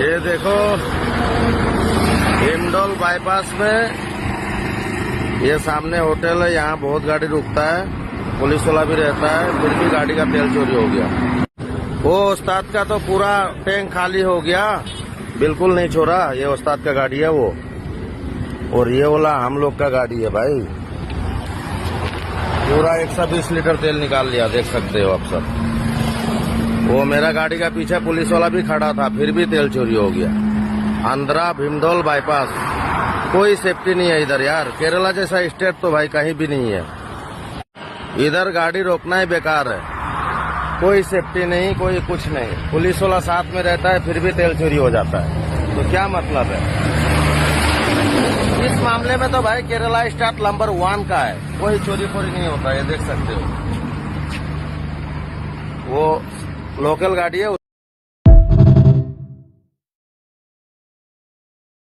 ये देखो indole bypass में ये सामने होटल है, यहाँ बहुत गाड़ी रुकता है, पुलिस वाला भी रहता है, फिर भी गाड़ी का तेल चोरी हो गया। वो उस्ताद का तो पूरा टैंक खाली हो गया, बिल्कुल नहीं छोड़ा। ये उस्ताद का गाड़ी है वो, और ये वाला हम लोग का गाड़ी है भाई। पूरा 120 लीटर तेल निकाल लिया, देख सकते हो आप सब। वो मेरा गाड़ी का पीछे पुलिस वाला भी खड़ा था, फिर भी तेल चोरी हो गया। आंध्रा भीमडोल बाईपास, कोई सेफ्टी नहीं है इधर यार। केरला जैसा स्टेट तो भाई कहीं भी नहीं है। इधर गाड़ी रोकना ही बेकार है, कोई सेफ्टी नहीं, कोई कुछ नहीं। पुलिस वाला साथ में रहता है, फिर भी तेल चोरी हो जाता है, तो क्या मतलब है। इस मामले में तो भाई केरला स्टेट नंबर 1 का है, कोई चोरी फोरी नहीं होता, ये देख सकते हो। वो लोकल गाड़ी है।